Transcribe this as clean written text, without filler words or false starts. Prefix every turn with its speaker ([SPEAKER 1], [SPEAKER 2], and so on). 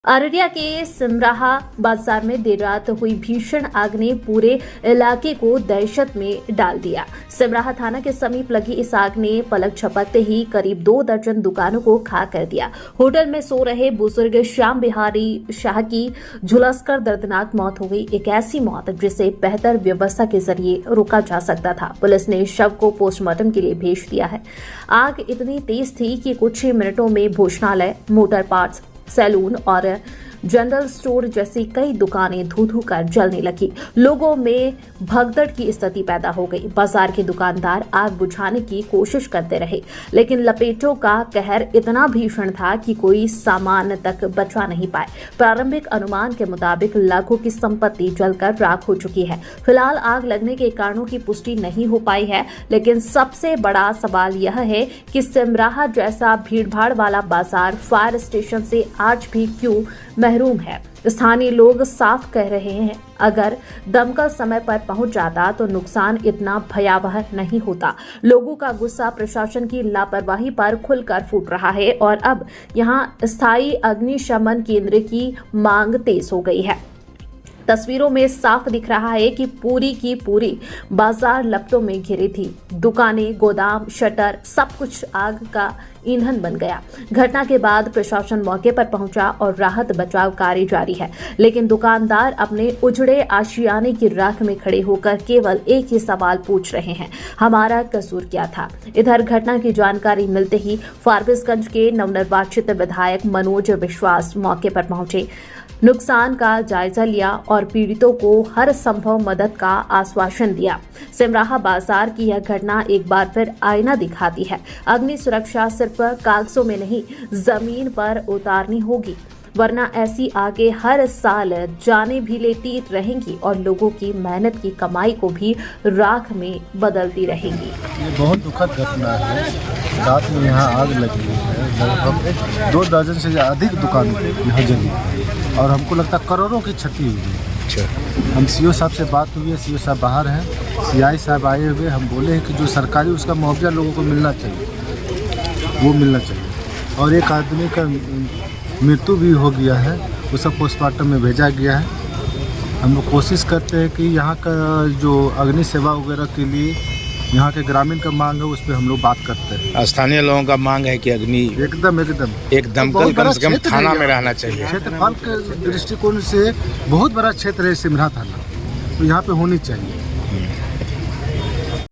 [SPEAKER 1] अररिया के सिमराहा बाजार में देर रात हुई भीषण आग ने पूरे इलाके को दहशत में डाल दिया। सिमराहा थाना के समीप लगी इस आग ने पलक झपकते ही करीब 2 दर्जन दुकानों को खाक कर दिया। होटल में सो रहे बुजुर्ग श्याम बिहारी शाह की झुलसकर दर्दनाक मौत हो गई। एक ऐसी मौत जिसे बेहतर व्यवस्था के जरिए रोका जा सकता था। पुलिस ने शव को पोस्टमार्टम के लिए भेज दिया है। आग इतनी तेज थी कि कुछ ही मिनटों में भोजनालय, मोटर पार्ट्स, सैलून और जनरल स्टोर जैसी कई दुकानें धू-धू कर जलने लगी। लोगों में भगदड़ की स्थिति पैदा हो गई। बाजार के दुकानदार आग बुझाने की कोशिश करते रहे, लेकिन लपेटों का कहर इतना भीषण था कि कोई सामान तक बचा नहीं पाए। प्रारंभिक अनुमान के मुताबिक लाखों की संपत्ति जलकर राख हो चुकी है। फिलहाल आग लगने के कारणों की पुष्टि नहीं हो पाई है, लेकिन सबसे बड़ा सवाल यह है कि सिमराहा जैसा भीड़भाड़ वाला बाजार फायर स्टेशन से आज भी क्यों महरूम है। स्थानीय लोग साफ कह रहे हैं, अगर दमकल समय पर पहुंच जाता तो नुकसान इतना भयावह नहीं होता। लोगों का गुस्सा प्रशासन की लापरवाही पर खुलकर फूट रहा है और अब यहां स्थायी अग्निशमन केंद्र की मांग तेज हो गई है। तस्वीरों में साफ दिख रहा है कि पूरी की पूरी बाजार लपटों में घिरी थी। दुकानें, गोदाम, शटर, सब कुछ आग का ईंधन बन गया। घटना के बाद प्रशासन मौके पर पहुंचा और राहत बचाव कार्य जारी है, लेकिन दुकानदार अपने उजड़े आशियाने की राख में खड़े होकर केवल एक ही सवाल पूछ रहे हैं, हमारा कसूर क्या था। इधर घटना की जानकारी मिलते ही फारबिसगंज के नवनिर्वाचित विधायक मनोज विश्वास मौके पर पहुंचे, नुकसान का जायजा लिया और पीड़ितों को हर संभव मदद का आश्वासन दिया। सिमराहा बाजार की यह घटना एक बार फिर आईना दिखाती है। अग्नि सुरक्षा सिर्फ कागजों में नहीं, जमीन पर उतारनी होगी, वरना ऐसी आगे हर साल जाने भी लेती रहेंगी और लोगों की मेहनत की कमाई को भी राख में बदलती रहेंगी।
[SPEAKER 2] ये बहुत दुखद घटना है। रात में यहाँ आग लगी है, लगभग 2 दर्जन से अधिक दुकान यहाँ जली और हमको लगता है करोड़ों की क्षति हुई है। हम सीओ साहब से बात हुई है, सीओ साहब बाहर हैं, सीआई साहब आए हुए, हम बोले हैं कि जो सरकारी उसका मुआवजा लोगों को मिलना चाहिए, वो मिलना चाहिए। और एक आदमी का मृत्यु भी हो गया है, उसे पोस्टमार्टम में भेजा गया है। हम लोग कोशिश करते हैं कि यहाँ का जो अग्नि सेवा वगैरह के लिए यहाँ के ग्रामीण का मांग है, उस पर हम लोग बात करते हैं।
[SPEAKER 3] स्थानीय लोगों का मांग है कि अग्नि
[SPEAKER 2] एकदम
[SPEAKER 3] एक दमकल कम से कम थाना में रहना चाहिए।
[SPEAKER 2] क्षेत्रफल के दृष्टिकोण से बहुत बड़ा क्षेत्र है सिमराहा थाना, तो यहाँ पे होनी चाहिए।